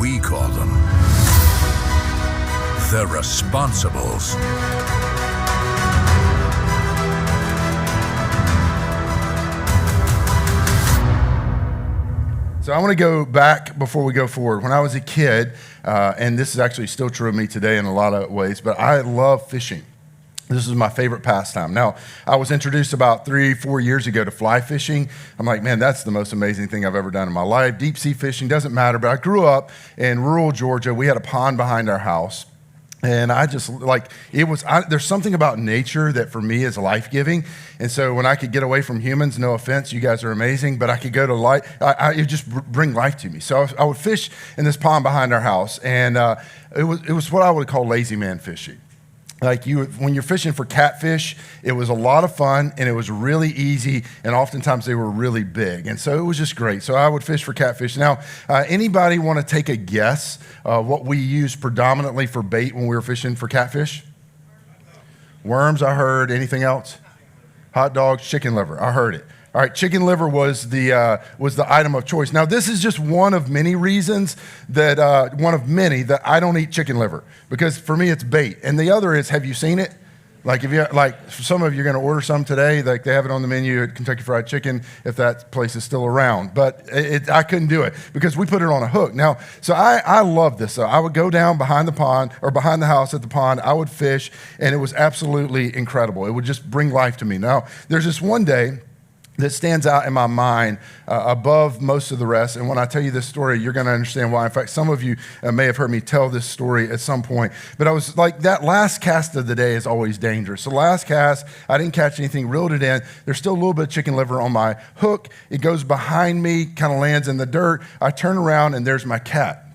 We call them the Responsibles. So I want to go back before we go forward. When I was a kid, and this is actually still true of me today in a lot of ways, but I love fishing. This is my favorite pastime. Now, I was introduced about 3-4 years ago to fly fishing. I'm like, man, that's the most amazing thing I've ever done in my life. Deep sea fishing doesn't matter, but I grew up in rural Georgia. We had a pond behind our house. And I just there's something about nature that for me is life-giving. And so when I could get away from humans, no offense, you guys are amazing, but I could go to life, it just bring life to me. So I would fish in this pond behind our house, and it was what I would call lazy man fishing. Like when you're fishing for catfish, it was a lot of fun and it was really easy, and oftentimes they were really big. And so it was just great. So I would fish for catfish. Now, anybody want to take a guess what we used predominantly for bait when we were fishing for catfish? Worms, I heard. Anything else? Hot dogs, chicken liver. I heard it. All right, chicken liver was the item of choice. Now, this is just one of many reasons that I don't eat chicken liver, because for me it's bait. And the other is, have you seen it? Like some of you are going to order some today, like they have it on the menu at Kentucky Fried Chicken, if that place is still around. But I couldn't do it because we put it on a hook. Now, so I love this. So I would go down behind the pond or behind the house at the pond. I would fish, and it was absolutely incredible. It would just bring life to me. Now, there's this one day that stands out in my mind above most of the rest. And when I tell you this story, you're going to understand why. In fact, some of you may have heard me tell this story at some point. But I was like, that last cast of the day is always dangerous. So last cast, I didn't catch anything, reeled it in. There's still a little bit of chicken liver on my hook. It goes behind me, kind of lands in the dirt. I turn around, and there's my cat.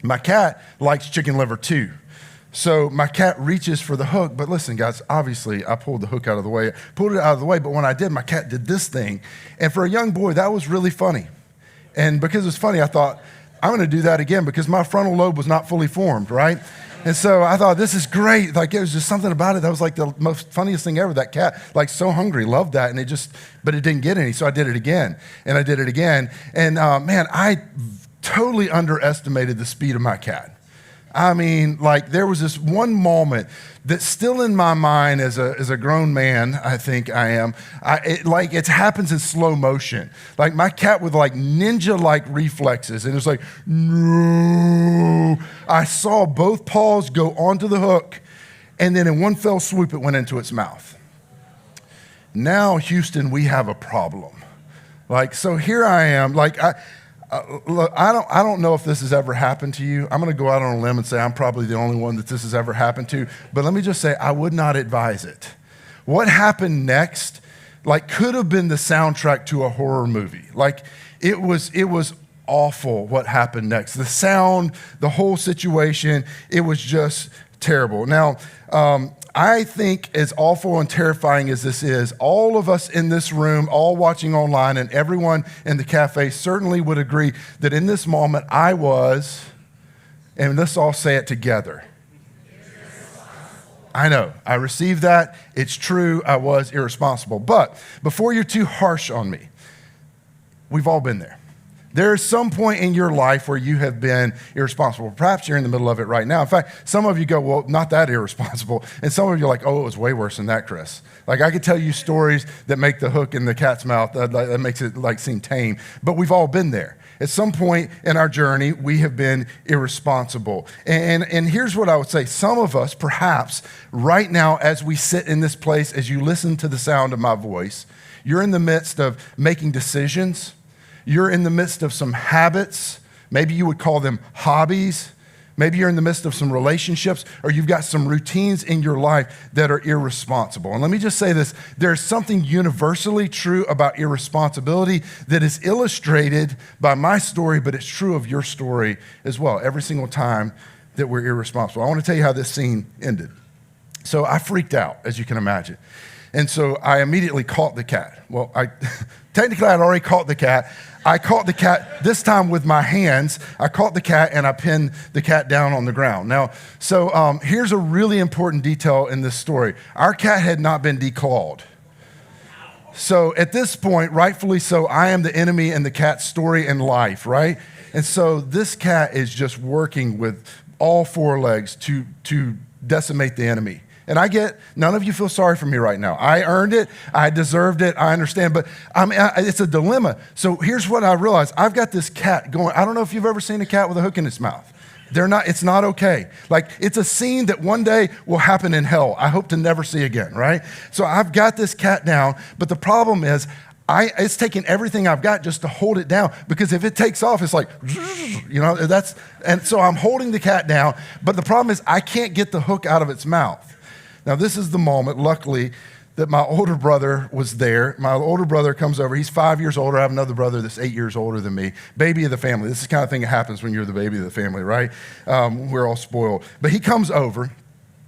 My cat likes chicken liver too. So my cat reaches for the hook, but listen, guys, obviously I pulled the hook out of the way, but when I did, my cat did this thing. And for a young boy, that was really funny. And because it was funny, I thought, I'm going to do that again, because my frontal lobe was not fully formed, right? And so I thought, this is great. Like, it was just something about it that was like the most funniest thing ever. That cat, like, so hungry, loved that, and but it didn't get any. So I did it again, and I did it again. And man, I totally underestimated the speed of my cat. I mean, like, there was this one moment that's still in my mind as a grown man, I think I am. It happens in slow motion. Like, my cat with like ninja-like reflexes, and it's like, no. I saw both paws go onto the hook, and then in one fell swoop, it went into its mouth. Now, Houston, we have a problem. Like, so here I am, like, look, I don't know if this has ever happened to you. I'm going to go out on a limb and say I'm probably the only one that this has ever happened to. But let me just say, I would not advise it. What happened next, like, could have been the soundtrack to a horror movie. Like, it was awful what happened next. The sound, the whole situation, it was just terrible. Now, I think, as awful and terrifying as this is, all of us in this room, all watching online, and everyone in the cafe certainly would agree that in this moment I was, and let's all say it together. I know, I received that. It's true, I was irresponsible. But before you're too harsh on me, we've all been there. There is some point in your life where you have been irresponsible. Perhaps you're in the middle of it right now. In fact, some of you go, well, not that irresponsible. And some of you are like, oh, it was way worse than that, Chris. Like, I could tell you stories that make the hook in the cat's mouth, that makes it like seem tame. But we've all been there. At some point in our journey, we have been irresponsible. And here's what I would say. Some of us, perhaps, right now, as we sit in this place, as you listen to the sound of my voice, you're in the midst of making decisions. You're in the midst of some habits. Maybe you would call them hobbies. Maybe you're in the midst of some relationships, or you've got some routines in your life that are irresponsible. And let me just say this. There's something universally true about irresponsibility that is illustrated by my story, but it's true of your story as well, every single time that we're irresponsible. I want to tell you how this scene ended. So I freaked out, as you can imagine. And so I immediately caught the cat. Well, technically I'd already caught the cat. I caught the cat, this time with my hands. I caught the cat and I pinned the cat down on the ground. Now, so here's a really important detail in this story. Our cat had not been declawed. So at this point, rightfully so, I am the enemy in the cat's story and life, right? And so this cat is just working with all four legs to decimate the enemy. And I get, none of you feel sorry for me right now. I earned it. I deserved it. I understand. But it's a dilemma. So here's what I realized. I've got this cat going. I don't know if you've ever seen a cat with a hook in its mouth. It's not okay. Like, it's a scene that one day will happen in hell. I hope to never see again, right? So I've got this cat down. But the problem is, it's taking everything I've got just to hold it down, because if it takes off, it's like, and so I'm holding the cat down. But the problem is, I can't get the hook out of its mouth. Now, this is the moment, luckily, that my older brother was there. My older brother comes over. He's 5 years older. I have another brother that's 8 years older than me. Baby of the family. This is the kind of thing that happens when you're the baby of the family, right? We're all spoiled. But he comes over,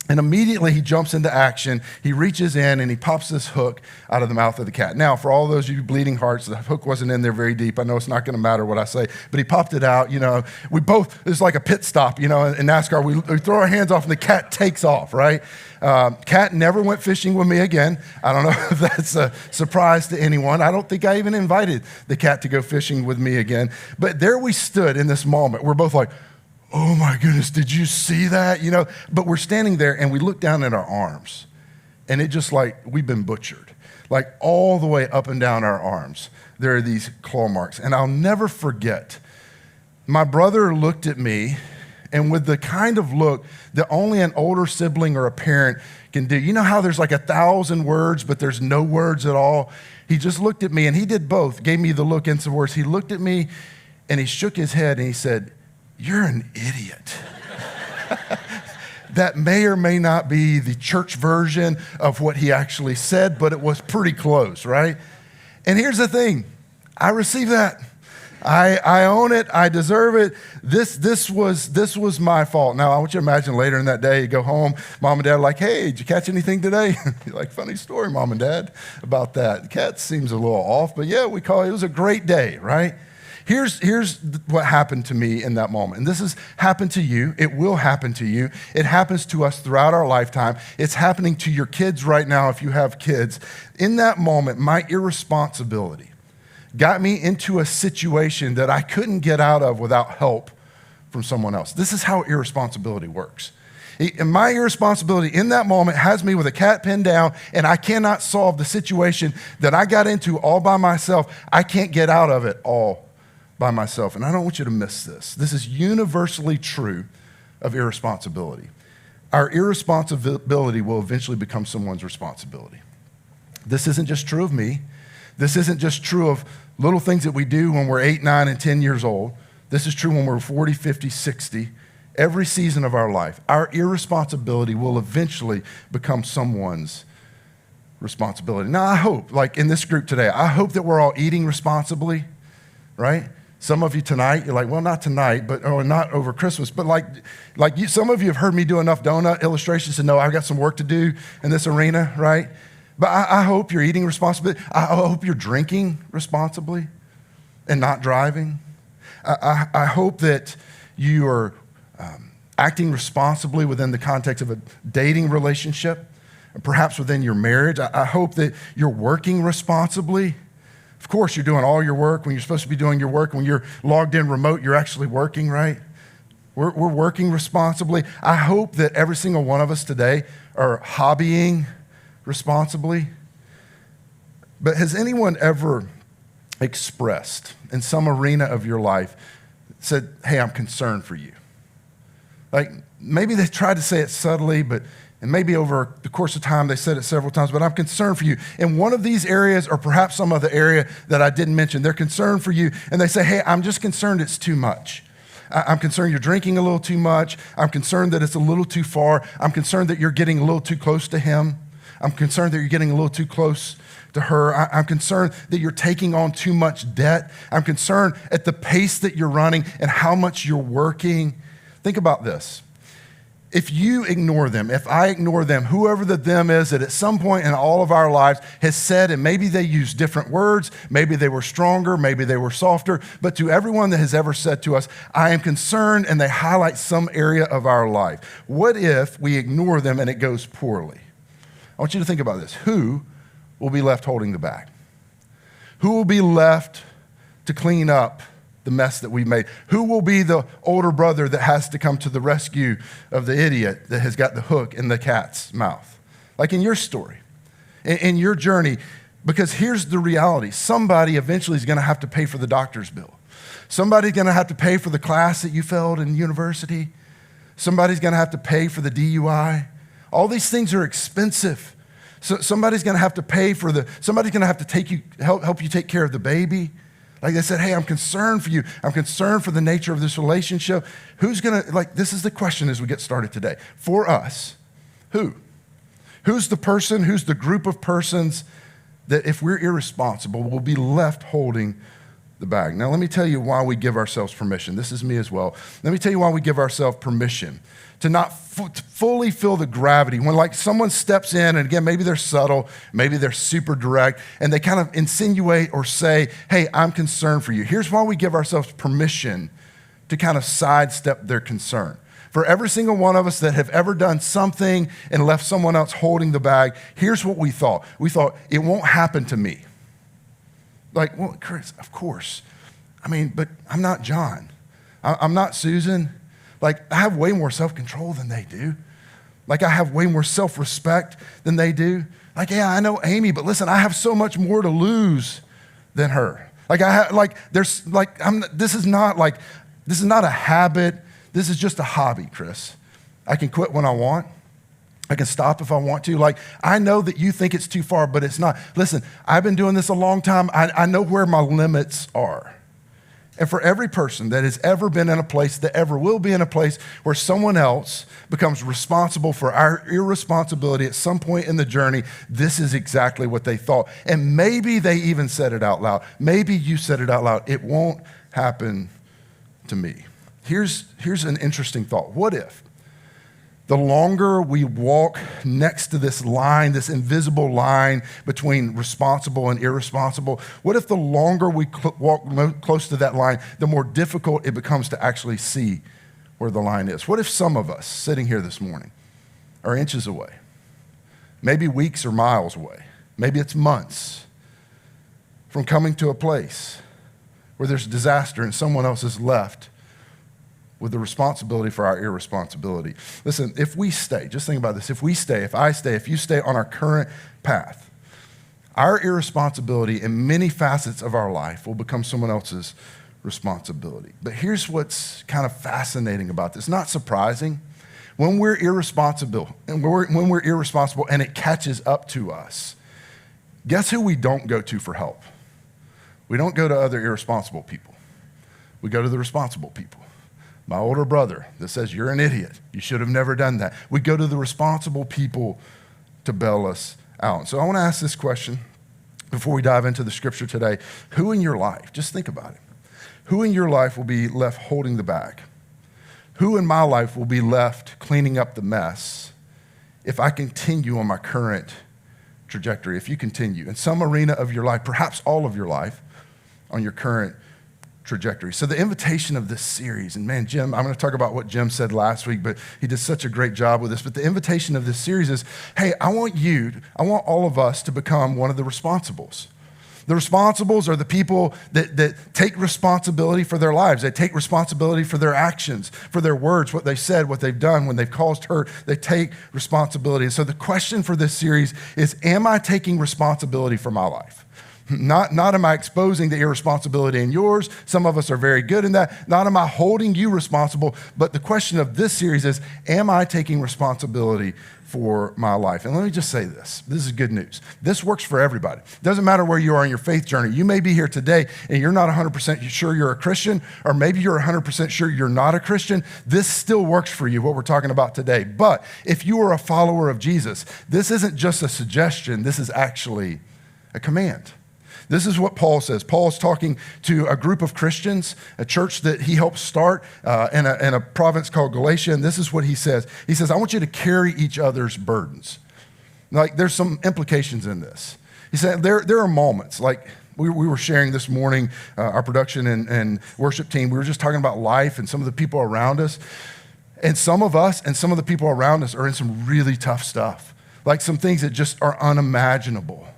and immediately he jumps into action. He reaches in, and he pops this hook out of the mouth of the cat. Now, for all those of you bleeding hearts, the hook wasn't in there very deep. I know it's not going to matter what I say, but he popped it out. It's like a pit stop, in NASCAR. We throw our hands off, and the cat takes off, right? Cat never went fishing with me again. I don't know if that's a surprise to anyone. I don't think I even invited the cat to go fishing with me again. But there we stood in this moment. We're both like, oh my goodness, did you see that? But we're standing there, and we look down at our arms, and it just like we've been butchered. Like, all the way up and down our arms, there are these claw marks. And I'll never forget, my brother looked at me, and with the kind of look that only an older sibling or a parent can do. You know how there's like 1,000 words, but there's no words at all? He just looked at me, and he did both, gave me the look and some words. He looked at me, and he shook his head, and he said, "You're an idiot." That may or may not be the church version of what he actually said, but it was pretty close, right? And here's the thing. I received that. I own it. I deserve it. This was my fault. Now, I want you to imagine later in that day, you go home, mom and dad are like, "Hey, did you catch anything today?" You're like, "Funny story, mom and dad, about that. The cat seems a little off, but yeah, it was a great day," right? Here's what happened to me in that moment. And this has happened to you. It will happen to you. It happens to us throughout our lifetime. It's happening to your kids right now if you have kids. In that moment, my irresponsibility got me into a situation that I couldn't get out of without help from someone else. This is how irresponsibility works. And my irresponsibility in that moment has me with a cat pinned down, and I cannot solve the situation that I got into all by myself. I can't get out of it all by myself. And I don't want you to miss this. This is universally true of irresponsibility. Our irresponsibility will eventually become someone's responsibility. This isn't just true of me. This isn't just true of little things that we do when we're 8, 9, and 10 years old. This is true when we're 40, 50, 60. Every season of our life, our irresponsibility will eventually become someone's responsibility. Now, I hope, like in this group today, I hope that we're all eating responsibly, right? Some of you tonight, you're like, well, not tonight, but not over Christmas. But some of you have heard me do enough donut illustrations to know I've got some work to do in this arena, right? But I hope you're eating responsibly. I hope you're drinking responsibly and not driving. I hope that you are acting responsibly within the context of a dating relationship, and perhaps within your marriage. I hope that you're working responsibly. Of course, you're doing all your work when you're supposed to be doing your work. When you're logged in remote, you're actually working, right? We're working responsibly. I hope that every single one of us today are hobbying responsibly. But has anyone ever expressed in some arena of your life, said, "Hey, I'm concerned for you"? Like, maybe they tried to say it subtly, and maybe over the course of time they said it several times, but I'm concerned for you. In one of these areas, or perhaps some other area that I didn't mention, they're concerned for you, and they say, "Hey, I'm just concerned it's too much. I'm concerned you're drinking a little too much. I'm concerned that it's a little too far. I'm concerned that you're getting a little too close to him. I'm concerned that you're getting a little too close to her. I'm concerned that you're taking on too much debt. I'm concerned at the pace that you're running and how much you're working." Think about this. If you ignore them, if I ignore them, whoever the them is that at some point in all of our lives has said, and maybe they use different words, maybe they were stronger, maybe they were softer, but to everyone that has ever said to us, "I am concerned," and they highlight some area of our life. What if we ignore them and it goes poorly? I want you to think about this. Who will be left holding the bag? Who will be left to clean up the mess that we made? Who will be the older brother that has to come to the rescue of the idiot that has got the hook in the cat's mouth? Like in your story, in your journey, because here's the reality. Somebody eventually is going to have to pay for the doctor's bill. Somebody's going to have to pay for the class that you failed in university. Somebody's going to have to pay for the DUI. All these things are expensive. So somebody's going to have to pay for somebody's going to have to help you take care of the baby. Like they said, hey, I'm concerned for you. I'm concerned for the nature of this relationship. Who's going to, this is the question as we get started today. For us, who? Who's the person, who's the group of persons that if we're irresponsible, will be left holding the bag? Now, let me tell you why we give ourselves permission. This is me as well. Let me tell you why we give ourselves permission to not fully feel the gravity. When someone steps in, and again, maybe they're subtle, maybe they're super direct, and they kind of insinuate or say, hey, I'm concerned for you. Here's why we give ourselves permission to kind of sidestep their concern. For every single one of us that have ever done something and left someone else holding the bag, here's what we thought. We thought, it won't happen to me. Well, Chris, of course. But I'm not John. I'm not Susan. I have way more self-control than they do. I have way more self-respect than they do. Yeah, I know Amy, but listen, I have so much more to lose than her. This is not a habit. This is just a hobby, Chris. I can quit when I want. I can stop if I want to. I know that you think it's too far, but it's not. Listen, I've been doing this a long time. I know where my limits are. And for every person that has ever been in a place, that ever will be in a place where someone else becomes responsible for our irresponsibility at some point in the journey, this is exactly what they thought. And maybe they even said it out loud. Maybe you said it out loud. It won't happen to me. Here's an interesting thought. What if the longer we walk next to this line, this invisible line between responsible and irresponsible, what if the longer we walk close to that line, the more difficult it becomes to actually see where the line is? What if some of us sitting here this morning are inches away, maybe weeks or miles away, maybe it's months from coming to a place where there's disaster and someone else is left with the responsibility for our irresponsibility? Listen, if we stay, just think about this, if I stay, if you stay on our current path, our irresponsibility in many facets of our life will become someone else's responsibility. But here's what's kind of fascinating about this, not surprising. When we're irresponsible and it catches up to us, guess who we don't go to for help? We don't go to other irresponsible people. We go to the responsible people. My older brother that says, you're an idiot. You should have never done that. We go to the responsible people to bail us out. So I want to ask this question before we dive into the scripture today. Who in your life, just think about it, who in your life will be left holding the bag? Who in my life will be left cleaning up the mess if I continue on my current trajectory, if you continue in some arena of your life, perhaps all of your life, on your current trajectory? So the invitation of this series, and man, Jim, I'm going to talk about what Jim said last week, but he did such a great job with this. But the invitation of this series is, hey, I want all of us to become one of the responsibles. The responsibles are the people that take responsibility for their lives. They take responsibility for their actions, for their words, what they said, what they've done, when they've caused hurt. They take responsibility. And so the question for this series is, am I taking responsibility for my life? Not am I exposing the irresponsibility in yours. Some of us are very good in that. Not am I holding you responsible. But the question of this series is, am I taking responsibility for my life? And let me just say this. This is good news. This works for everybody. It doesn't matter where you are in your faith journey. You may be here today and you're not 100% sure you're a Christian, or maybe you're 100% sure you're not a Christian. This still works for you, what we're talking about today. But if you are a follower of Jesus, this isn't just a suggestion. This is actually a command. This is what Paul says. Paul's talking to a group of Christians, a church that he helped start in a province called Galatia, and this is what he says. He says, I want you to carry each other's burdens. There's some implications in this. He said, there are moments, like we were sharing this morning, our production and worship team, we were just talking about life and some of the people around us. And some of us and some of the people around us are in some really tough stuff, like some things that just are unimaginable.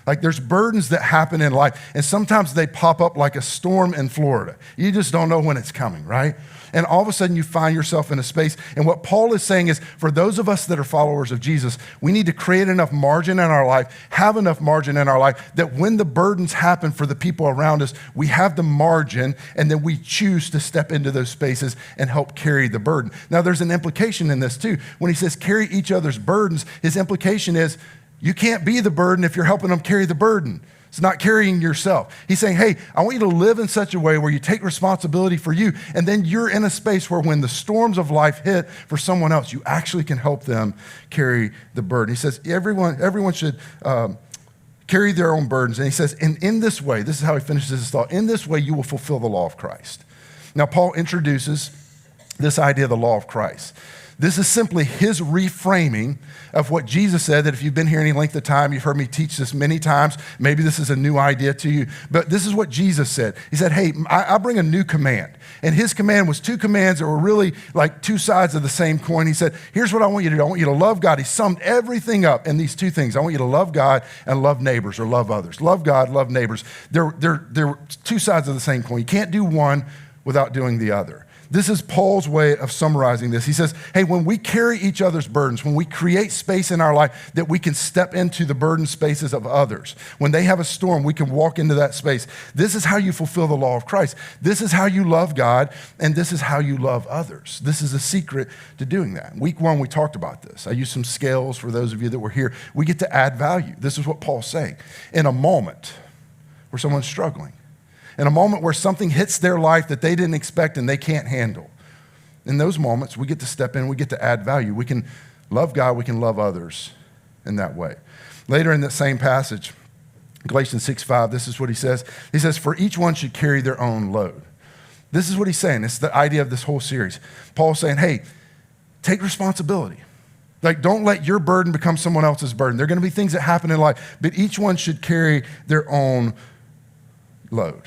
Like there's burdens that happen in life, and sometimes they pop up like a storm in Florida. You just don't know when it's coming, right? And all of a sudden you find yourself in a space. And what Paul is saying is, for those of us that are followers of Jesus, we need to create enough margin in our life, have enough margin in our life, that when the burdens happen for the people around us, we have the margin, and then we choose to step into those spaces and help carry the burden. Now, there's an implication in this too. When he says carry each other's burdens, his implication is you can't be the burden if you're helping them carry the burden. It's not carrying yourself. He's saying, hey, I want you to live in such a way where you take responsibility for you, and then you're in a space where when the storms of life hit for someone else, you actually can help them carry the burden. He says everyone should carry their own burdens. And he says, and in this way, this is how he finishes his thought, in this way you will fulfill the law of Christ. Now, Paul introduces this idea of the law of Christ. This is simply his reframing of what Jesus said, that if you've been here any length of time, you've heard me teach this many times. Maybe this is a new idea to you, but this is what Jesus said. He said, hey, I bring a new command. And his command was two commands that were really like two sides of the same coin. He said, here's what I want you to do. I want you to love God. He summed everything up in these two things. I want you to love God and love neighbors, or love others. Love God, love neighbors. They're two sides of the same coin. You can't do one without doing the other. This is Paul's way of summarizing this. He says, hey, when we carry each other's burdens, when we create space in our life that we can step into the burden spaces of others, when they have a storm, we can walk into that space. This is how you fulfill the law of Christ. This is how you love God, and this is how you love others. This is a secret to doing that. Week 1, we talked about this. I used some scales for those of you that were here. We get to add value. This is what Paul's saying. In a moment where someone's struggling, in a moment where something hits their life that they didn't expect and they can't handle. In those moments, we get to step in, we get to add value. We can love God, we can love others in that way. Later in that same passage, Galatians 6:5, this is what he says. He says, for each one should carry their own load. This is what he's saying. It's the idea of this whole series. Paul's saying, hey, take responsibility. Like, don't let your burden become someone else's burden. There are going to be things that happen in life, but each one should carry their own load.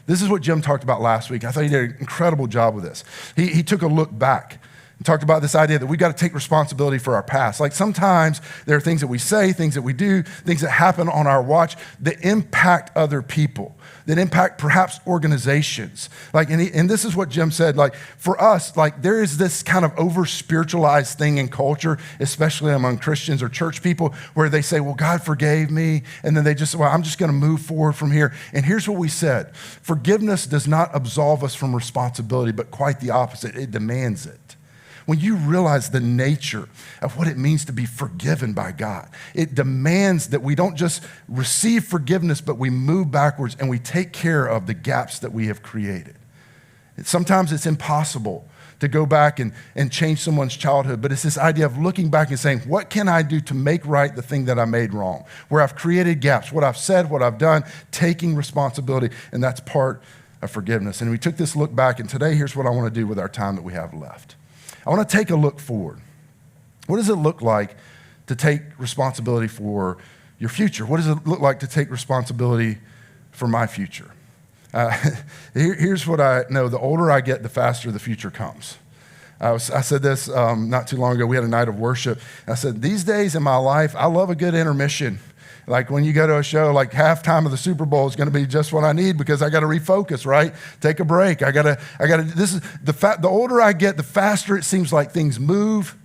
This is what Jim talked about last week. I thought he did an incredible job with this. He took a look back and talked about this idea that we've got to take responsibility for our past. Like sometimes there are things that we say, things that we do, things that happen on our watch that impact other people, that impact perhaps organizations. Like, and this is what Jim said, like for us, like there is this kind of over-spiritualized thing in culture, especially among Christians or church people, where they say, well, God forgave me. And then they just, well, I'm just going to move forward from here. And here's what we said. Forgiveness does not absolve us from responsibility, but quite the opposite. It demands it. When you realize the nature of what it means to be forgiven by God, it demands that we don't just receive forgiveness, but we move backwards and we take care of the gaps that we have created. Sometimes it's impossible to go back and change someone's childhood, but it's this idea of looking back and saying, what can I do to make right the thing that I made wrong? Where I've created gaps, what I've said, what I've done, taking responsibility, and that's part of forgiveness. And we took this look back, and today here's what I want to do with our time that we have left. I want to take a look forward. What does it look like to take responsibility for your future? What does it look like to take responsibility for my future? Here's what I know. The older I get, the faster the future comes. I said this not too long ago. We had a night of worship. I said, these days in my life, I love a good intermission. Like when you go to a show, like halftime of the Super Bowl is going to be just what I need because I got to refocus, right? Take a break. This is the older I get, the faster it seems like things move,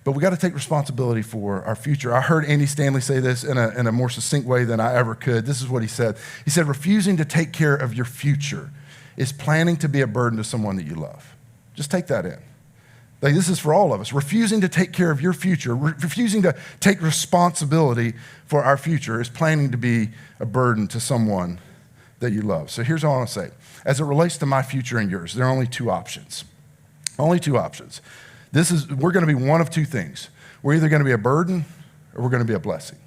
but we got to take responsibility for our future. I heard Andy Stanley say this in a more succinct way than I ever could. This is what he said. He said, refusing to take care of your future is planning to be a burden to someone that you love. Just take that in. Like this is for all of us. Refusing to take care of your future, refusing to take responsibility for our future is planning to be a burden to someone that you love. So here's all I want to say. As it relates to my future and yours, there are only two options. Only two options. We're going to be one of two things. We're either going to be a burden or we're going to be a blessing.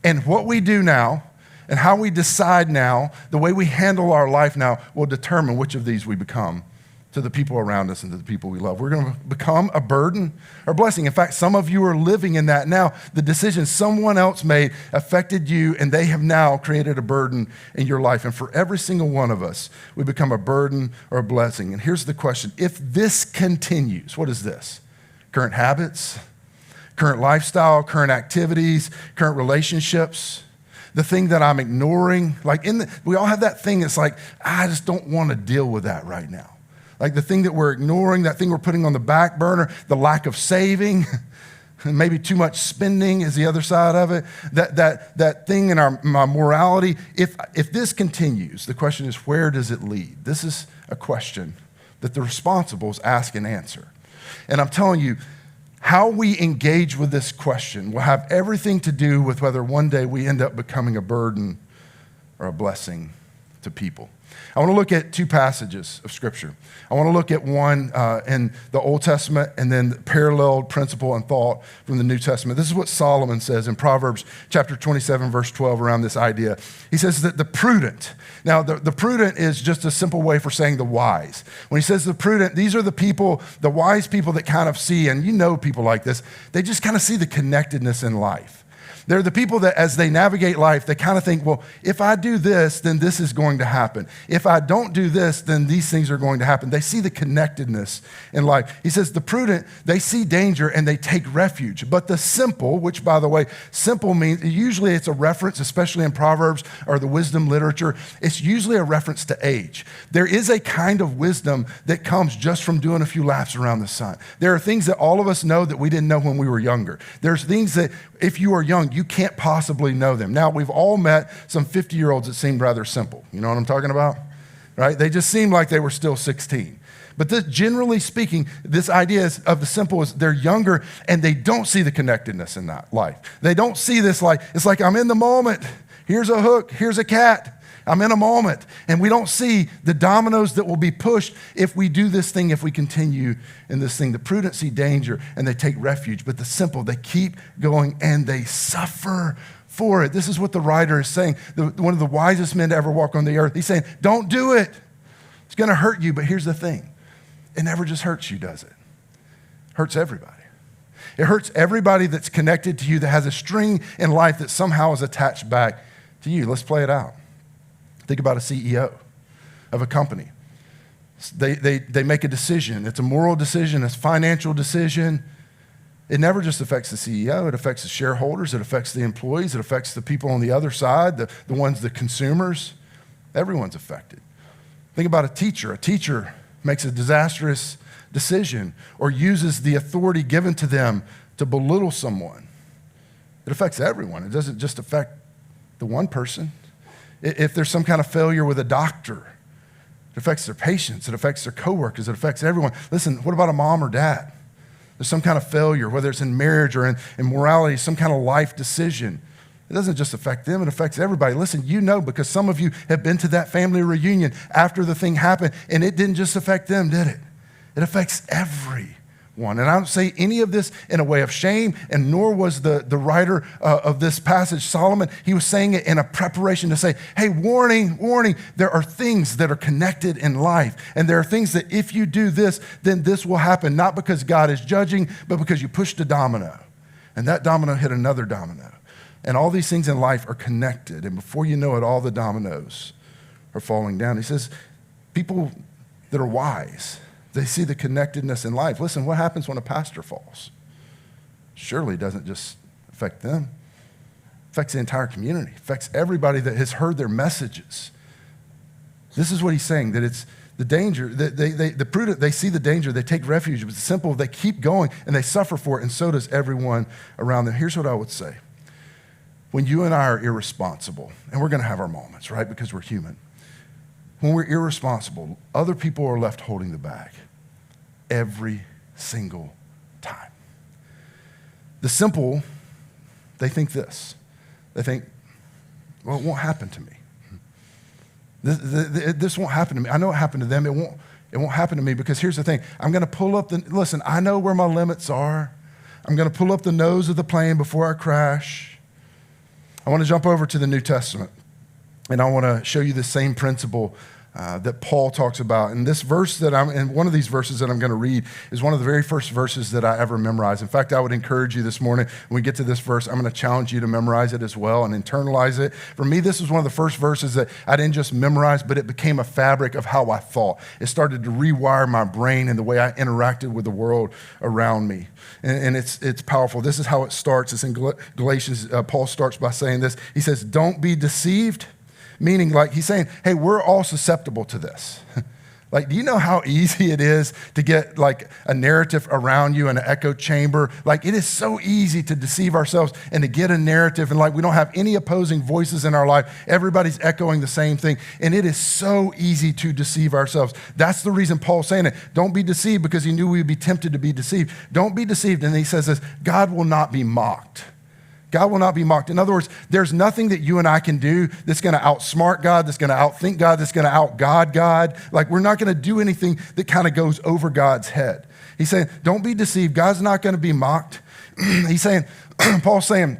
And what we do now and how we decide now, the way we handle our life now will determine which of these we become to the people around us and to the people we love. We're going to become a burden or blessing. In fact, some of you are living in that now. The decision someone else made affected you, and they have now created a burden in your life. And for every single one of us, we become a burden or a blessing. And here's the question. If this continues, what is this? Current habits, current lifestyle, current activities, current relationships. the thing that I'm ignoring. Like we all have that thing that's like, I just don't want to deal with that right now. Like the thing that we're ignoring, that thing we're putting on the back burner, the lack of saving, maybe too much spending is the other side of it. That thing in my morality. If this continues, the question is, where does it lead? This is a question that the responsibles ask and answer. And I'm telling you, how we engage with this question will have everything to do with whether one day we end up becoming a burden or a blessing to people. I want to look at two passages of Scripture. I want to look at one in the Old Testament and then the paralleled principle and thought from the New Testament. This is what Solomon says in Proverbs chapter 27, verse 12 around this idea. He says that the prudent, now the prudent is just a simple way for saying the wise. When he says the prudent, these are the people, the wise people that kind of see, and you know people like this, they just kind of see the connectedness in life. They're the people that as they navigate life, they kind of think, well, if I do this, then this is going to happen. If I don't do this, then these things are going to happen. They see the connectedness in life. He says the prudent, they see danger and they take refuge. But the simple, which by the way, simple means, usually it's a reference, especially in Proverbs or the wisdom literature, it's usually a reference to age. There is a kind of wisdom that comes just from doing a few laps around the sun. There are things that all of us know that we didn't know when we were younger. There's things that if you are young, you can't possibly know them. Now, we've all met some 50-year-olds that seemed rather simple. You know what I'm talking about? Right? They just seemed like they were still 16. But generally speaking, this idea of the simple is they're younger and they don't see the connectedness in that life. They don't see this like, it's like I'm in the moment. Here's a hook. Here's a cat. I'm in a moment. And we don't see the dominoes that will be pushed if we do this thing, if we continue in this thing. The prudent see danger and they take refuge, but the simple, they keep going and they suffer for it. This is what the writer is saying. One of the wisest men to ever walk on the earth. He's saying, don't do it. It's going to hurt you, but here's the thing. It never just hurts you, does it? It hurts everybody. It hurts everybody that's connected to you, that has a string in life that somehow is attached back to you. Let's play it out. Think about a CEO of a company. They make a decision. It's a moral decision. It's a financial decision. It never just affects the CEO. It affects the shareholders. It affects the employees. It affects the people on the other side, the ones, the consumers. Everyone's affected. Think about a teacher. A teacher makes a disastrous decision or uses the authority given to them to belittle someone. It affects everyone. It doesn't just affect the one person. If there's some kind of failure with a doctor, it affects their patients, it affects their coworkers, it affects everyone. Listen, what about a mom or dad? There's some kind of failure, whether it's in marriage or in morality, some kind of life decision. It doesn't just affect them, it affects everybody. Listen, you know, because some of you have been to that family reunion after the thing happened, and it didn't just affect them, did it? It affects everyone. And I don't say any of this in a way of shame, and nor was the writer of this passage, Solomon. He was saying it in a preparation to say, hey, warning, warning, there are things that are connected in life. And there are things that if you do this, then this will happen, not because God is judging, but because you pushed a domino. And that domino hit another domino. And all these things in life are connected. And before you know it, all the dominoes are falling down. He says, people that are wise, they see the connectedness in life. Listen, what happens when a pastor falls? Surely it doesn't just affect them. It affects the entire community. It affects everybody that has heard their messages. This is what he's saying, that it's the danger. The prudent, they see the danger. They take refuge. But the simple, they keep going and they suffer for it, and so does everyone around them. Here's what I would say. When you and I are irresponsible, and we're going to have our moments, right, because we're human. When we're irresponsible, other people are left holding the bag every single time. The simple, they think this. They think, well, it won't happen to me. This won't happen to me. I know it happened to them. It won't happen to me because here's the thing. I'm going to pull up listen, I know where my limits are. I'm going to pull up the nose of the plane before I crash. I want to jump over to the New Testament. And I want to show you the same principle that Paul talks about. And this verse and one of these verses that I'm going to read is one of the very first verses that I ever memorized. In fact, I would encourage you this morning, when we get to this verse, I'm going to challenge you to memorize it as well and internalize it. For me, this was one of the first verses that I didn't just memorize, but it became a fabric of how I thought. It started to rewire my brain and the way I interacted with the world around me. And it's powerful. This is how it starts. It's in Galatians. Paul starts by saying this. He says, don't be deceived. Meaning, like, he's saying, hey, we're all susceptible to this. Like, do you know how easy it is to get, like, a narrative around you in an echo chamber? Like, it is so easy to deceive ourselves and to get a narrative, and, like, we don't have any opposing voices in our life. Everybody's echoing the same thing, and it is so easy to deceive ourselves. That's the reason Paul's saying it. Don't be deceived, because he knew we'd be tempted to be deceived. Don't be deceived, and he says this, God will not be mocked. God will not be mocked. In other words, there's nothing that you and I can do that's going to outsmart God, that's going to outthink God, that's going to out-God God. Like, we're not going to do anything that kind of goes over God's head. He's saying, don't be deceived. God's not going to be mocked. He's saying, Paul's saying,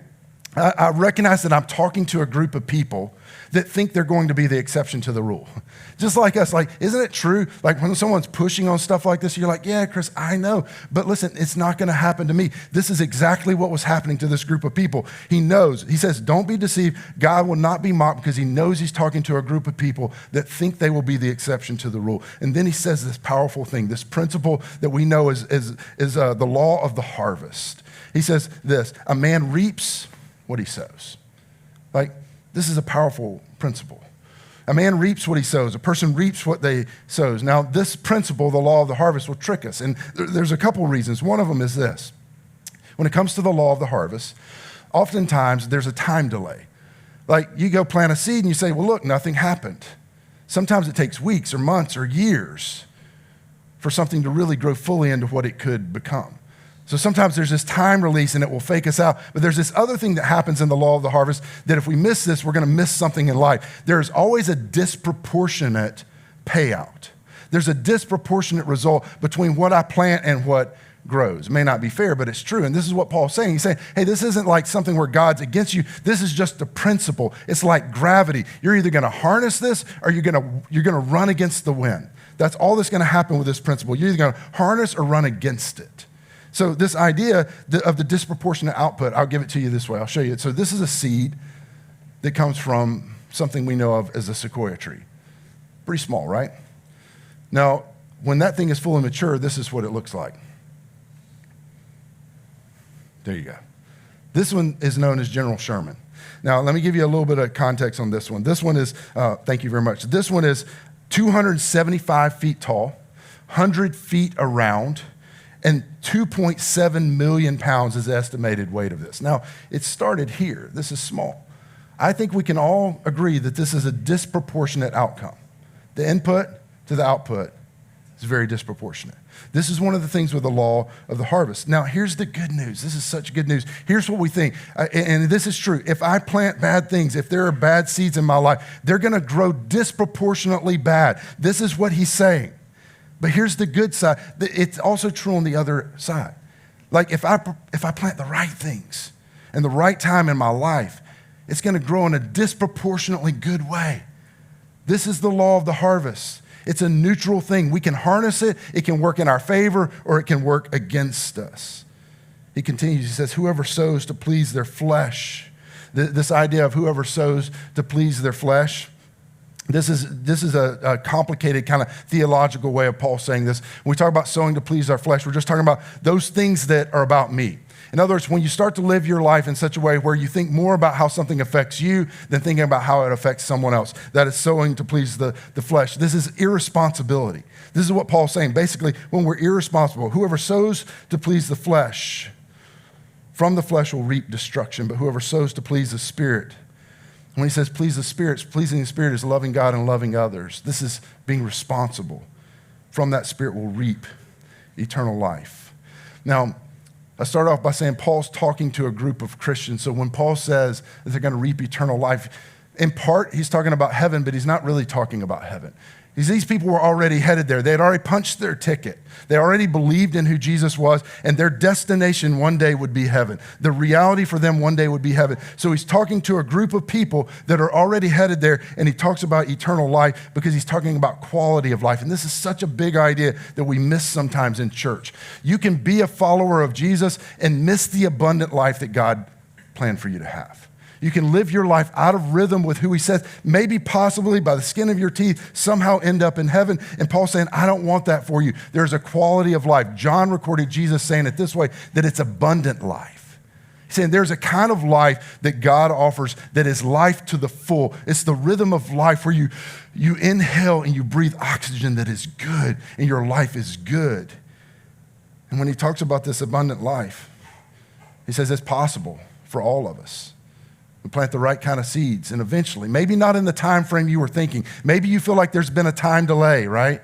I recognize that I'm talking to a group of people that think they're going to be the exception to the rule. Just like us, like, isn't it true? Like, when someone's pushing on stuff like this, you're like, yeah, Chris, I know. But listen, it's not going to happen to me. This is exactly what was happening to this group of people. He knows. He says, don't be deceived. God will not be mocked, because he knows he's talking to a group of people that think they will be the exception to the rule. And then he says this powerful thing, this principle that we know is the law of the harvest. He says this, a man reaps what he sows. Like, this is a powerful principle. A man reaps what he sows. A person reaps what they sows. Now, this principle, the law of the harvest, will trick us. And there's a couple reasons. One of them is this. When it comes to the law of the harvest, oftentimes there's a time delay. Like, you go plant a seed and you say, well, look, nothing happened. Sometimes it takes weeks or months or years for something to really grow fully into what it could become. So sometimes there's this time release and it will fake us out. But there's this other thing that happens in the law of the harvest that if we miss this, we're going to miss something in life. There's always a disproportionate payout. There's a disproportionate result between what I plant and what grows. It may not be fair, but it's true. And this is what Paul's saying. He's saying, hey, this isn't like something where God's against you. This is just a principle. It's like gravity. You're either going to harness this or you're going to run against the wind. That's all that's going to happen with this principle. You're either going to harness or run against it. So this idea of the disproportionate output, I'll give it to you this way. I'll show you it. So this is a seed that comes from something we know of as a sequoia tree. Pretty small, right? Now, when that thing is fully mature, this is what it looks like. There you go. This one is known as General Sherman. Now, let me give you a little bit of context on this one. This one is, thank you very much. This one is 275 feet tall, 100 feet around, and 2.7 million pounds is the estimated weight of this. Now, it started here. This is small. I think we can all agree that this is a disproportionate outcome. The input to the output is very disproportionate. This is one of the things with the law of the harvest. Now, here's the good news. This is such good news. Here's what we think, and this is true. If I plant bad things, if there are bad seeds in my life, they're going to grow disproportionately bad. This is what he's saying. But here's the good side. It's also true on the other side. Like, if I plant the right things and the right time in my life, it's going to grow in a disproportionately good way. This is the law of the harvest. It's a neutral thing. We can harness it. It can work in our favor, or it can work against us. He continues, he says, whoever sows to please their flesh. This idea of whoever sows to please their flesh, this is a complicated kind of theological way of Paul saying this. When we talk about sowing to please our flesh, we're just talking about those things that are about me. In other words, when you start to live your life in such a way where you think more about how something affects you than thinking about how it affects someone else, that is sowing to please the flesh. This is irresponsibility. This is what Paul's saying. Basically, when we're irresponsible, whoever sows to please the flesh, from the flesh will reap destruction, but whoever sows to please the Spirit, when he says please the Spirit, pleasing the Spirit is loving God and loving others. This is being responsible. From that Spirit will reap eternal life. Now, I start off by saying Paul's talking to a group of Christians. So when Paul says that they're going to reap eternal life, in part, he's talking about heaven, but he's not really talking about heaven. These people were already headed there. They had already punched their ticket. They already believed in who Jesus was, and their destination one day would be heaven. The reality for them one day would be heaven. So he's talking to a group of people that are already headed there, and he talks about eternal life because he's talking about quality of life. And this is such a big idea that we miss sometimes in church. You can be a follower of Jesus and miss the abundant life that God planned for you to have. You can live your life out of rhythm with who he says, maybe possibly by the skin of your teeth, somehow end up in heaven. And Paul's saying, I don't want that for you. There's a quality of life. John recorded Jesus saying it this way, that it's abundant life. He's saying there's a kind of life that God offers that is life to the full. It's the rhythm of life where you inhale and you breathe oxygen that is good and your life is good. And when he talks about this abundant life, he says it's possible for all of us. We plant the right kind of seeds, and eventually, maybe not in the time frame you were thinking. Maybe you feel like there's been a time delay, right?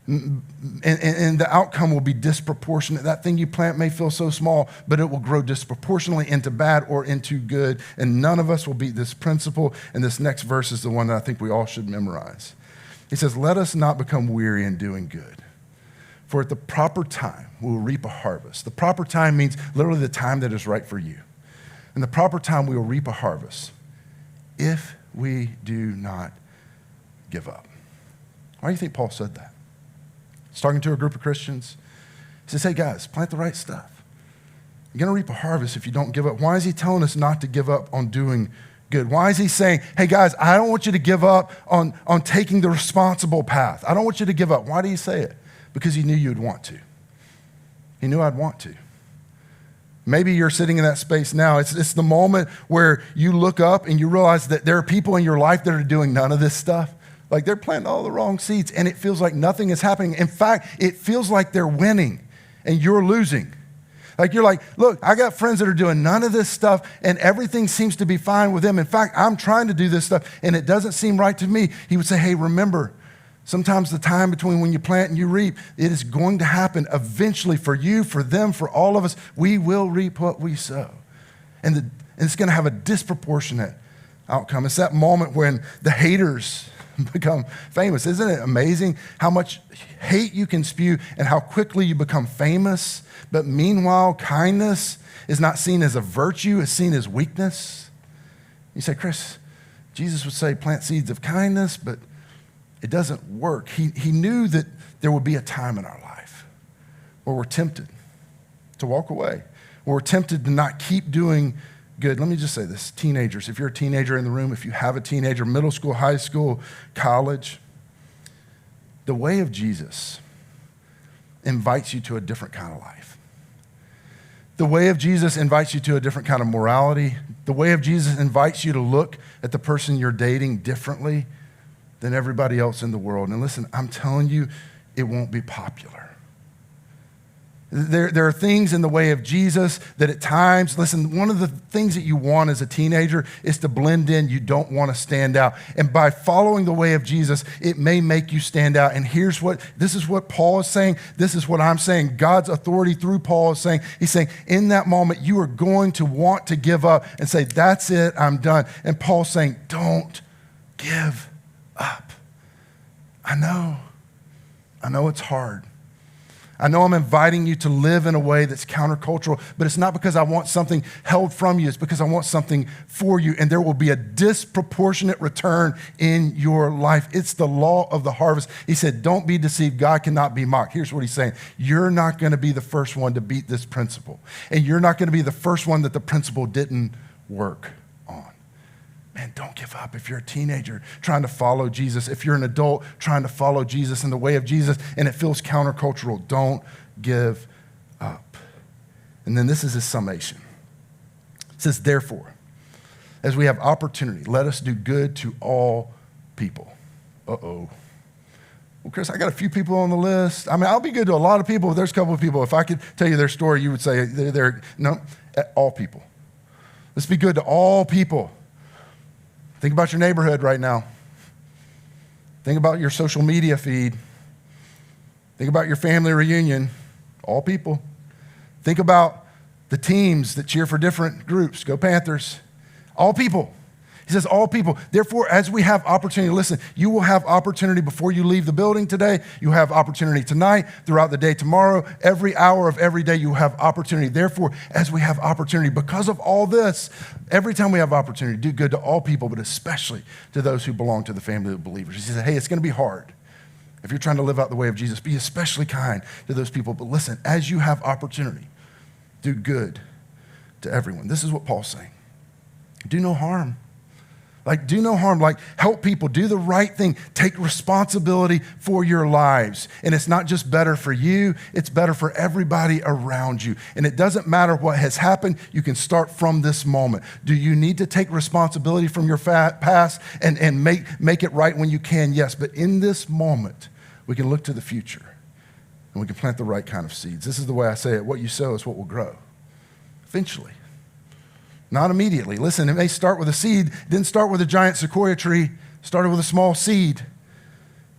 And the outcome will be disproportionate. That thing you plant may feel so small, but it will grow disproportionately into bad or into good, and none of us will beat this principle, and this next verse is the one that I think we all should memorize. He says, let us not become weary in doing good, for at the proper time we will reap a harvest. The proper time means literally the time that is right for you. In the proper time, we will reap a harvest if we do not give up. Why do you think Paul said that? He's talking to a group of Christians. He says, hey guys, plant the right stuff. You're going to reap a harvest if you don't give up. Why is he telling us not to give up on doing good? Why is he saying, hey guys, I don't want you to give up on taking the responsible path. I don't want you to give up. Why do you say it? Because he knew you'd want to. He knew I'd want to. Maybe you're sitting in that space now. It's the moment where you look up and you realize that there are people in your life that are doing none of this stuff. Like they're planting all the wrong seeds and it feels like nothing is happening. In fact, it feels like they're winning and you're losing. Like you're like, look, I got friends that are doing none of this stuff and everything seems to be fine with them. In fact, I'm trying to do this stuff and it doesn't seem right to me. He would say, hey, remember, sometimes the time between when you plant and you reap, it is going to happen eventually for you, for them, for all of us. We will reap what we sow. And it's going to have a disproportionate outcome. It's that moment when the haters become famous. Isn't it amazing how much hate you can spew and how quickly you become famous? But meanwhile, kindness is not seen as a virtue, it's seen as weakness. You say, Chris, Jesus would say plant seeds of kindness, but it doesn't work. He knew that there would be a time in our life where we're tempted to walk away, where we're tempted to not keep doing good. Let me just say this, teenagers, if you're a teenager in the room, if you have a teenager, middle school, high school, college, the way of Jesus invites you to a different kind of life. The way of Jesus invites you to a different kind of morality. The way of Jesus invites you to look at the person you're dating differently than everybody else in the world. And listen, I'm telling you, it won't be popular. There are things in the way of Jesus that at times, listen, one of the things that you want as a teenager is to blend in. You don't want to stand out. And by following the way of Jesus, it may make you stand out. And this is what Paul is saying. This is what I'm saying. God's authority through Paul is saying, he's saying, in that moment, you are going to want to give up and say, that's it, I'm done. And Paul's saying, don't give up. I know it's hard. I know I'm inviting you to live in a way that's countercultural, but it's not because I want something held from you. It's because I want something for you, and there will be a disproportionate return in your life. It's the law of the harvest. He said, don't be deceived. God cannot be mocked. Here's what he's saying. You're not going to be the first one to beat this principle, and you're not going to be the first one that the principle didn't work on. Man, don't give up. If you're a teenager trying to follow Jesus, if you're an adult trying to follow Jesus in the way of Jesus and it feels countercultural, don't give up. And then this is his summation. It says, therefore, as we have opportunity, let us do good to all people. Uh-oh. Well, Chris, I got a few people on the list. I mean, I'll be good to a lot of people, but there's a couple of people. If I could tell you their story, you would say, no, all people. Let's be good to all people. Think about your neighborhood right now. Think about your social media feed. Think about your family reunion. All people. Think about the teams that cheer for different groups. Go Panthers. All people. He He says, all people. Therefore, as we have opportunity, listen, you will have opportunity before you leave the building today. You have opportunity tonight, throughout the day tomorrow, every hour of every day you have opportunity. Therefore, as we have opportunity, because of all this, every time we have opportunity, do good to all people, but especially to those who belong to the family of believers. He said, hey, it's going to be hard. If you're trying to live out the way of Jesus, be especially kind to those people. But listen, as you have opportunity, do good to everyone. This is what Paul's saying. Do no harm. Do no harm. Help people. Do the right thing. Take responsibility for your lives. And it's not just better for you, it's better for everybody around you. And it doesn't matter what has happened. You can start from this moment. Do you need to take responsibility from your past and make it right when you can? Yes. But in this moment, we can look to the future and we can plant the right kind of seeds. This is the way I say it. What you sow is what will grow. Eventually. Not immediately. Listen, it may start with a seed. It didn't start with a giant sequoia tree. It started with a small seed.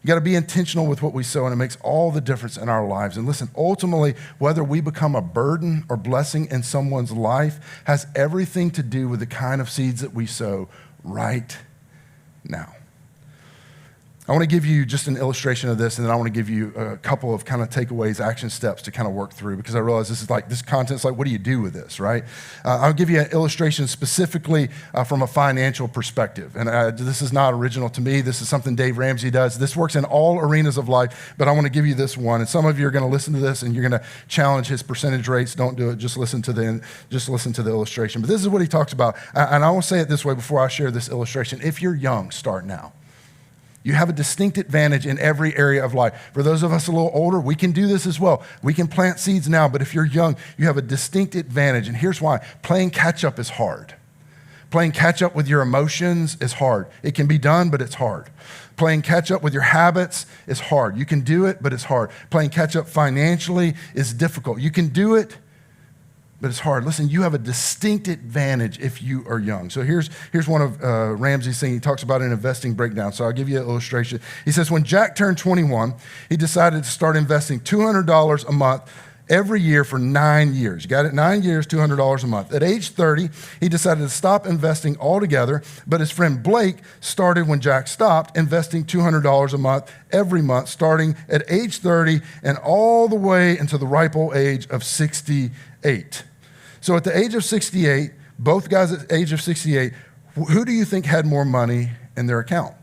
You got to be intentional with what we sow, and it makes all the difference in our lives. And listen, ultimately, whether we become a burden or blessing in someone's life has everything to do with the kind of seeds that we sow right now. I want to give you just an illustration of this, and then I want to give you a couple of kind of takeaways, action steps to kind of work through, because I realize this content's like, what do you do with this, right? I'll give you an illustration specifically from a financial perspective. And this is not original to me. This is something Dave Ramsey does. This works in all arenas of life, but I want to give you this one. And some of you are going to listen to this, and you're going to challenge his percentage rates. Don't do it. Just listen to the illustration. But this is what he talks about. And I will say it this way before I share this illustration. If you're young, start now. You have a distinct advantage in every area of life. For those of us a little older, we can do this as well. We can plant seeds now, but if you're young, you have a distinct advantage. And here's why. Playing catch up is hard. Playing catch up with your emotions is hard. It can be done, but it's hard. Playing catch up with your habits is hard. You can do it, but it's hard. Playing catch up financially is difficult. You can do it, but it's hard. Listen, you have a distinct advantage if you are young. So here's one of Ramsey's things. He talks about an investing breakdown. So I'll give you an illustration. He says, when Jack turned 21, he decided to start investing $200 a month every year for 9 years. You got it? 9 years, $200 a month. At age 30, he decided to stop investing altogether, but his friend Blake started when Jack stopped, investing $200 a month every month, starting at age 30 and all the way into the ripe old age of 68. So at the age of 68, both guys at the age of 68, who do you think had more money in their account?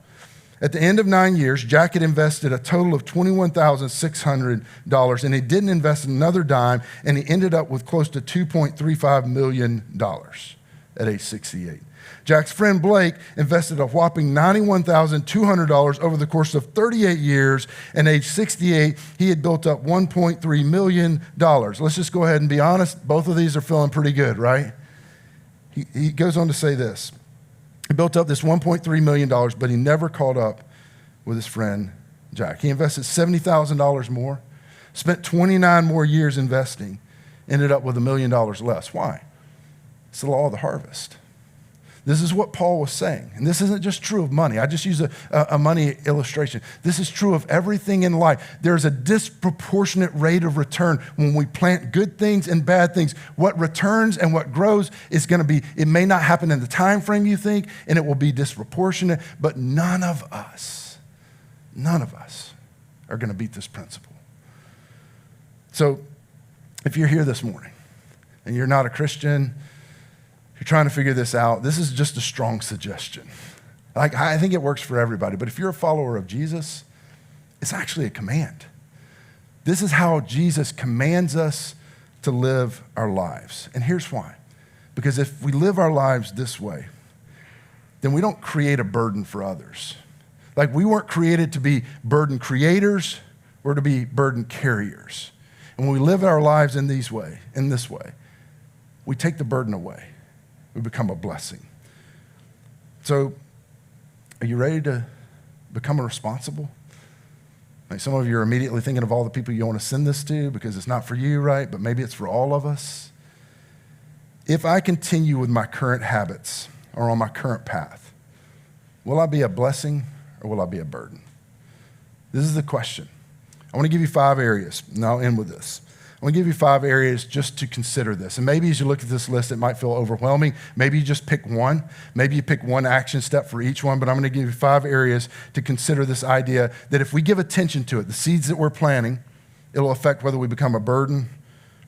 At the end of 9 years, Jack had invested a total of $21,600, and he didn't invest another dime, and he ended up with close to $2.35 million at age 68. Jack's friend Blake invested a whopping $91,200 over the course of 38 years, and age 68, he had built up $1.3 million. Let's just go ahead and be honest. Both of these are feeling pretty good, right? He goes on to say this. He built up this $1.3 million, but he never caught up with his friend Jack. He invested $70,000 more, spent 29 more years investing, ended up with $1 million less. Why? It's the law of the harvest. This is what Paul was saying. And this isn't just true of money. I just use a money illustration. This is true of everything in life. There's a disproportionate rate of return when we plant good things and bad things. What returns and what grows is going to be, it may not happen in the time frame you think, and it will be disproportionate, but none of us are going to beat this principle. So if you're here this morning and you're not a Christian, you're trying to figure this out, this is just a strong suggestion. I think it works for everybody, but if you're a follower of Jesus, it's actually a command. This is how Jesus commands us to live our lives. And here's why. Because if we live our lives this way, then we don't create a burden for others. We weren't created to be burden creators, we're to be burden carriers. And when we live our lives in this way, we take the burden away. We become a blessing. So, are you ready to become responsible? Some of you are immediately thinking of all the people you want to send this to because it's not for you, right? But maybe it's for all of us. If I continue with my current habits or on my current path, will I be a blessing or will I be a burden? This is the question. I want to give you 5 areas, and I'll end with this. I'm going to give you 5 areas just to consider this. And maybe as you look at this list, it might feel overwhelming. Maybe you just pick one. Maybe you pick one action step for each one. But I'm going to give you 5 areas to consider this idea that if we give attention to it, the seeds that we're planting, it'll affect whether we become a burden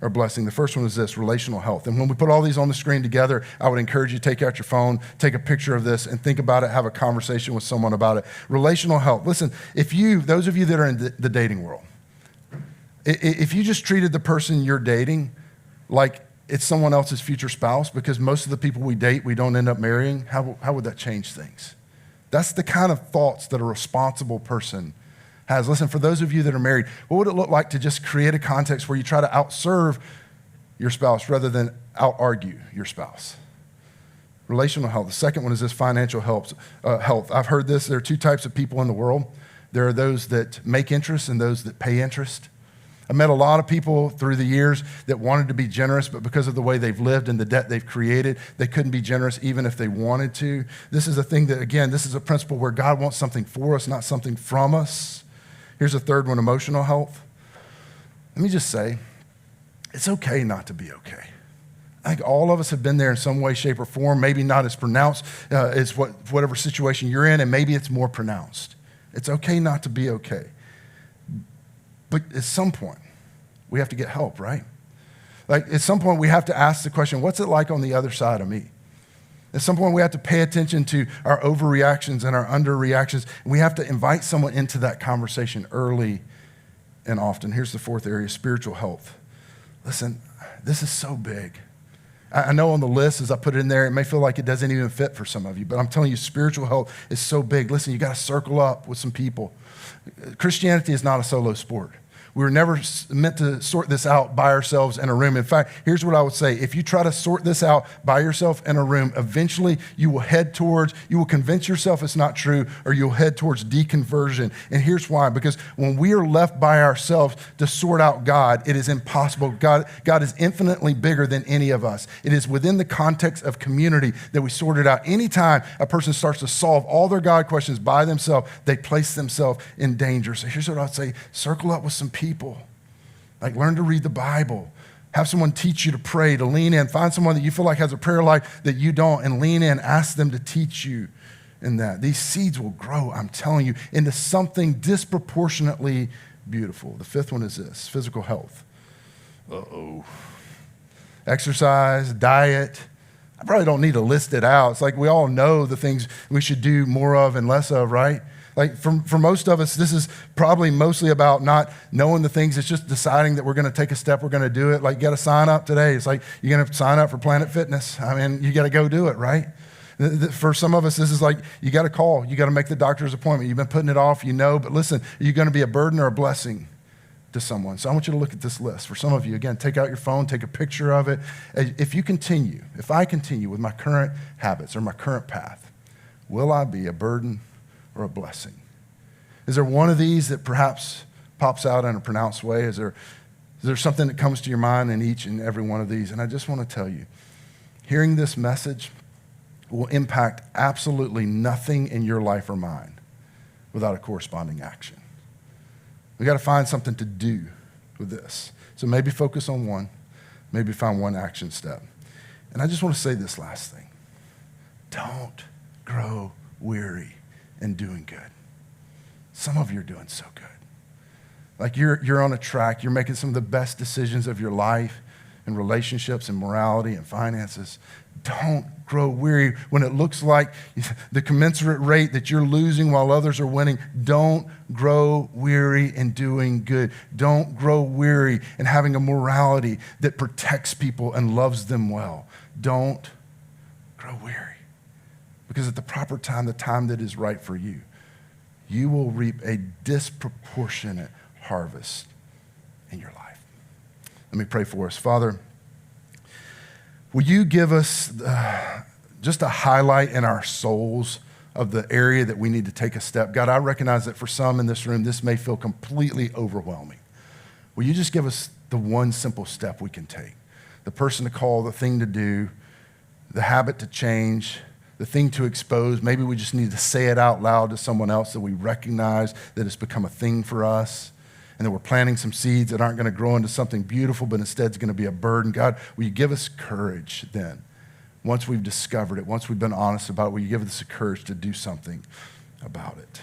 or blessing. The first one is this, relational health. And when we put all these on the screen together, I would encourage you to take out your phone, take a picture of this, and think about it, have a conversation with someone about it. Relational health. Listen, those of you that are in the dating world, if you just treated the person you're dating like it's someone else's future spouse, because most of the people we date, we don't end up marrying, how would that change things? That's the kind of thoughts that a responsible person has. Listen, for those of you that are married, what would it look like to just create a context where you try to outserve your spouse rather than out-argue your spouse? Relational health. The second one is this, financial health. I've heard this. There are 2 types of people in the world. There are those that make interest and those that pay interest. I met a lot of people through the years that wanted to be generous, but because of the way they've lived and the debt they've created, they couldn't be generous even if they wanted to. This is a thing that, again, this is a principle where God wants something for us, not something from us. Here's a third one, emotional health. Let me just say, it's okay not to be okay. I think all of us have been there in some way, shape, or form, maybe not as pronounced as whatever situation you're in, and maybe it's more pronounced. It's okay not to be okay. But at some point, we have to get help, right? Like at some point, we have to ask the question, what's it like on the other side of me? At some point, we have to pay attention to our overreactions and our underreactions. And we have to invite someone into that conversation early and often. Here's the 4th area, spiritual health. Listen, this is so big. I know on the list, as I put it in there, it may feel like it doesn't even fit for some of you, but I'm telling you, spiritual health is so big. Listen, you got to circle up with some people. Christianity is not a solo sport. We were never meant to sort this out by ourselves in a room. In fact, here's what I would say. If you try to sort this out by yourself in a room, eventually you will convince yourself it's not true, or you'll head towards deconversion. And here's why. Because when we are left by ourselves to sort out God, it is impossible. God is infinitely bigger than any of us. It is within the context of community that we sort it out. Anytime a person starts to solve all their God questions by themselves, they place themselves in danger. So here's what I'd say. Circle up with some people. Like, learn to read the Bible. Have someone teach you to pray, to lean in. Find someone that you feel like has a prayer life that you don't, and lean in. Ask them to teach you in that. These seeds will grow, I'm telling you, into something disproportionately beautiful. The 5th one is this, physical health. Exercise, diet. I probably don't need to list it out. It's like we all know the things we should do more of and less of, right? Like for most of us, this is probably mostly about not knowing the things. It's just deciding that we're going to take a step, we're going to do it. Like, you got to sign up today. It's like you're going to sign up for Planet Fitness. I mean, you got to go do it, right? For some of us, this is like you got to call. You got to make the doctor's appointment. You've been putting it off, but listen, are you going to be a burden or a blessing to someone? So I want you to look at this list. For some of you, again, take out your phone, take a picture of it. If I continue with my current habits or my current path, will I be a burden or a blessing? Is there one of these that perhaps pops out in a pronounced way? Is there something that comes to your mind in each and every one of these? And I just want to tell you, hearing this message will impact absolutely nothing in your life or mine without a corresponding action. We got to find something to do with this. So maybe focus on one, maybe find one action step. And I just want to say this last thing. Don't grow weary in doing good. Some of you are doing so good. Like you're on a track, you're making some of the best decisions of your life and relationships and morality and finances. Don't grow weary when it looks like the commensurate rate that you're losing while others are winning. Don't grow weary in doing good. Don't grow weary in having a morality that protects people and loves them well. Don't grow weary. Because at the proper time, the time that is right for you, you will reap a disproportionate harvest in your life. Let me pray for us. Father, will you give us just a highlight in our souls of the area that we need to take a step? God, I recognize that for some in this room, this may feel completely overwhelming. Will you just give us the one simple step we can take? The person to call, the thing to do, the habit to change, the thing to expose. Maybe we just need to say it out loud to someone else that we recognize that it's become a thing for us. and that we're planting some seeds that aren't going to grow into something beautiful, but instead is going to be a burden. God, will you give us courage then? Once we've discovered it, once we've been honest about it, will you give us the courage to do something about it?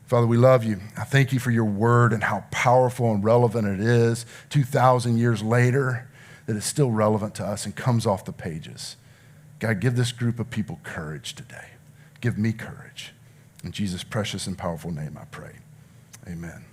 Father, we love you. I thank you for your word and how powerful and relevant it is 2,000 years later, that it's still relevant to us and comes off the pages. God, give this group of people courage today. Give me courage. In Jesus' precious and powerful name I pray. Amen.